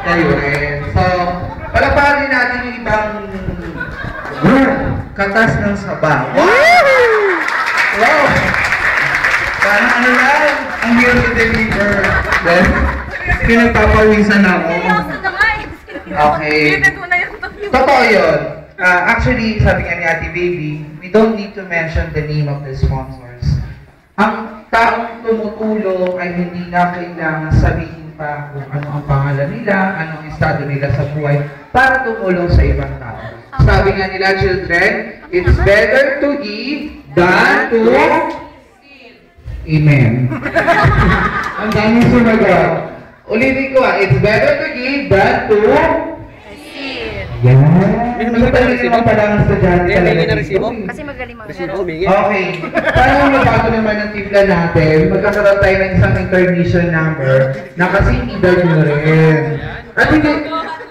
Kayo rin. So, palaparin din natin yung ibang katas ng saba. Wow! Parang ano lang, ang hirap i-deliver. Then, pinagpapawisan ako. Okay. Totoo yun. Actually, sabi nga ni Ate Baby, we don't need to mention the name of the sponsors. Ang taong tumutulong ay hindi na kailangan sabihin pa kung ano ang pangalan nila, ano ang estado nila sa buhay, para tumulong sa ibang tao. Sabi nga nila, children, it's better to give than to Amen. Ang daming sumagot. Ulitin ko it's better to give than to yan. Ano talaga naman pala ang estudyante talaga dito? Kasi magaling mga Okay. Para mabago naman ang timpla natin, magkakaroon tayo ng isang incarnation number na kasing edad nyo rin. At hindi,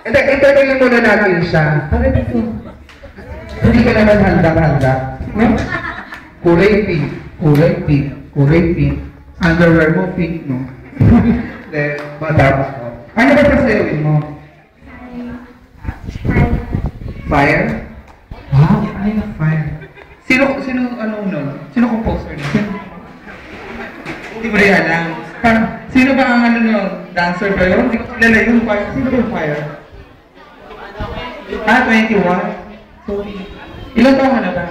interviewin muna natin siya. Para dito. Hindi ka naman handa-handa. No? Kulay pink. Kulay pink. Kulay pink. Underwear mo pink, no? Then, matapos ko. Ano ba pasayawin mo? Fire? Wow, I love fire. Sino composer niya? Hindi mo rin alam. Sino ba ang dancer ba yun? Hindi ko kilala yun. Sino ba yung fire? 21? So, ilan taon ka na ba?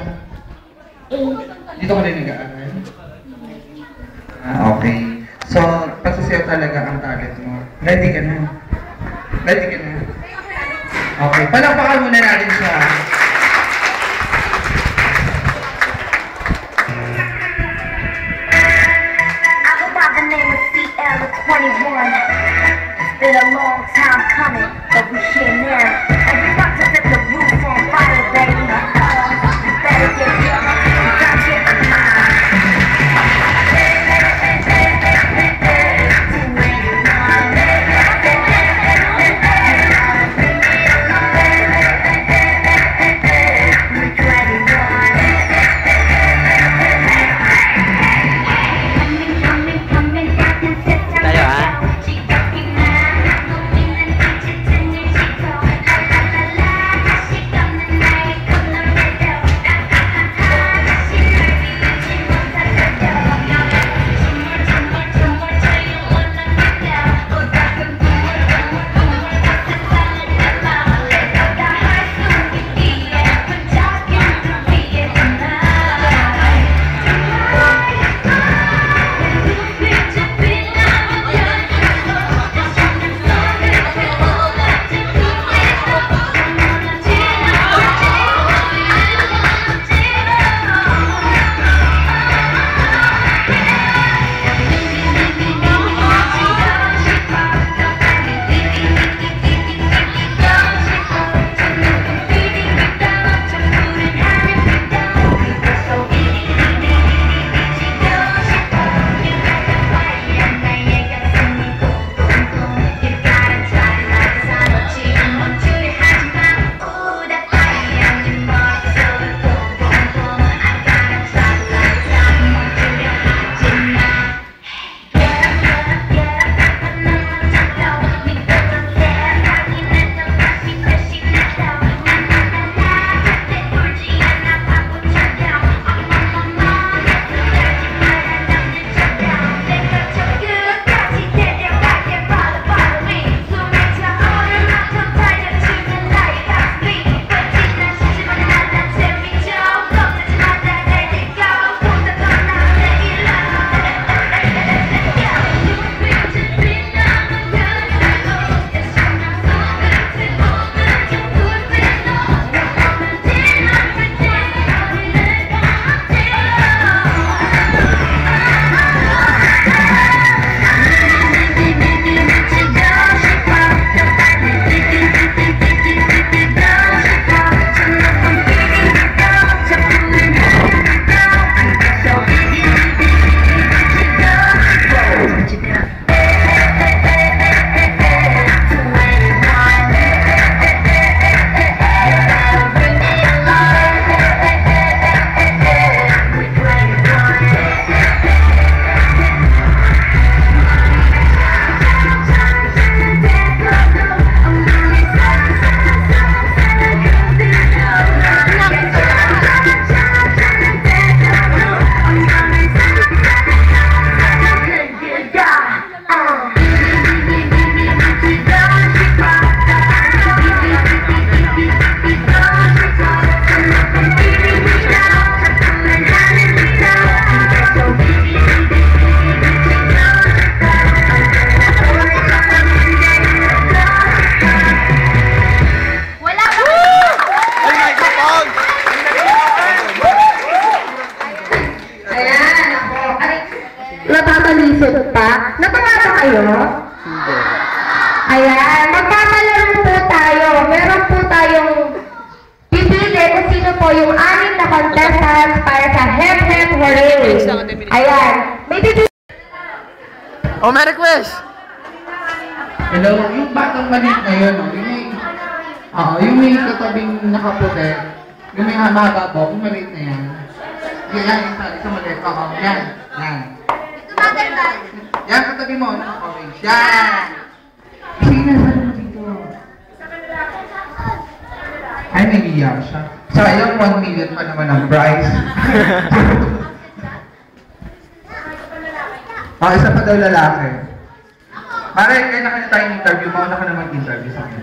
8. Dito ka rin nag-aaral? Okay. So, pasasayaw talaga ang talent mo. Ready ka na? Ready ka na? Okay, palakpakan muna natin siya. I go by the name of CL21. It's been a long time coming, but we're here now. And we're about to set the roof on fire, baby. You better get young, you gotta get the mind. Ayan, magpapalaro po tayo. Meron po tayong pipili kung sino po yung 6 na contestants para sa Hep Hep Hooray. Ayan, may pipili. Oh, may request! Hello, yung batang maliit na yun, no? Yung may katabing nakaputi, yung may hamaga po, yung maliit na yan. Yan, isa maliit. Yan. Yan, katabi mo, orange. Yan! Sino na dito? Ay, nag-iyak siya. Sayang, 1 million pa naman ang prize. Isa pa daw lalaki. Mare, kaya na kanya tayong interview. Mauna ka na mag-interview sa akin.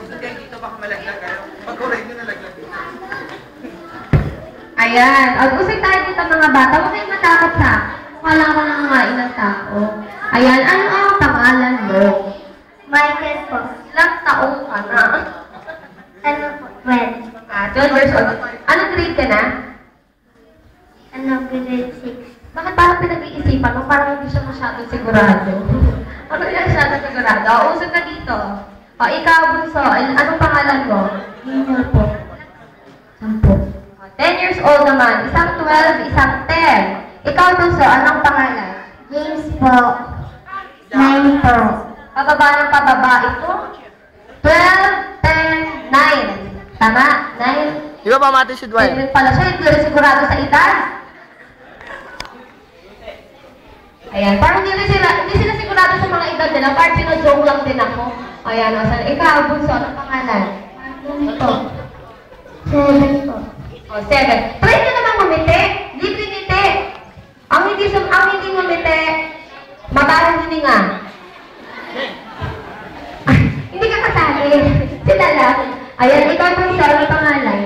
Kung kayo dito, baka malaglag kayo. Pag-correct nyo nalaglag dito. Ayan, usay tayo dito mga bata. Huwag kayong matakot sa wala ka nang ngain ng tao. Ayan, ano ang pangalan mo? Michael po. Ilang taong ka na? Ano po? 12. 12 years old. Anong grade ka na? Ano, grade 6. Bakit parang pinag-iisipan mo? Parang hindi siya masyadong sigurado. Ano yan siya sigurado? Usap ka dito. Ikaw, Bunso, anong pangalan mo? Nino po. 10 years old naman. Isang 12, isang 10. Ikaw, Bunso, anong pangalan? James po. 9 po. Pababa ng pababa ito? 12, 10, 9. Tama? 9. Di ba pa mati si Dwayne? Hindi pala siya, hindi rin sigurado sa edad. Ayan, parang hindi sila sigurado sa mga edad nila, parang sino-joke lang din ako. Ayan, ikaw, Bunso, anong pangalan? Ito. 7 po. 7. Try nyo naman ngumiti. Libre ngiti. Ang hindi ngumiti, mabarang hininga. Hindi ka kasali. Sila lang. Ayan, ikaw, Bunso, anong pangalan?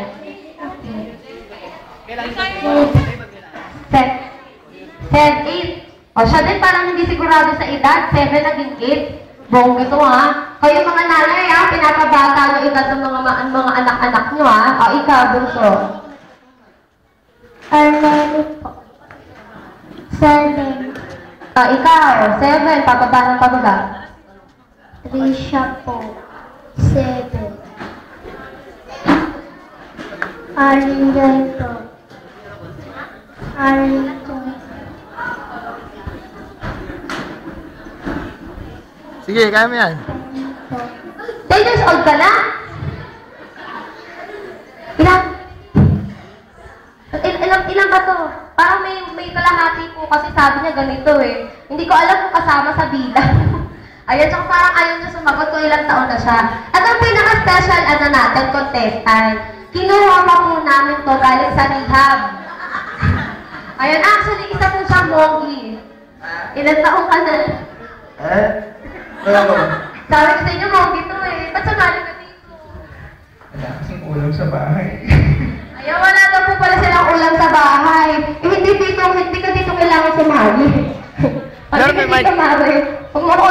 8. Siya din parang hindi sigurado sa edad, 7 naging 8. Bongga to ha. Kayo mga nanay ha, pinapabata yung edad ng mga anak-anak nyo ha. Ikaw, Bunso. Arnelli po. 7. Ikaw, 7, pababa ng pababa. Trisha po. 7. Arlington po. Arlington. Sige, kaya mo yan. 10 years old ka na? Ilan ba to? Parang may kalahati po kasi sabi niya ganito eh. Hindi ko alam kung kasama sa bilang. Ayan, tsaka parang ayaw niya sumagot kung ilang taon na siya. At ang pinaka-special natin, contestant, kinuha pa po namin to galing sa rehab. Ayan, actually, isa po siyang monkey. Ilang taon ka na? Wala ko. Sabi ko sa inyo, monkey to eh. Ba't sumali ka dito? Wala kasing ulam sa bahay. Ayaw, wala daw po pala silang ulam sa bahay. Hindi ka dito kailangan sumali. Pag Pero hindi may ka sumali, huwag mo ako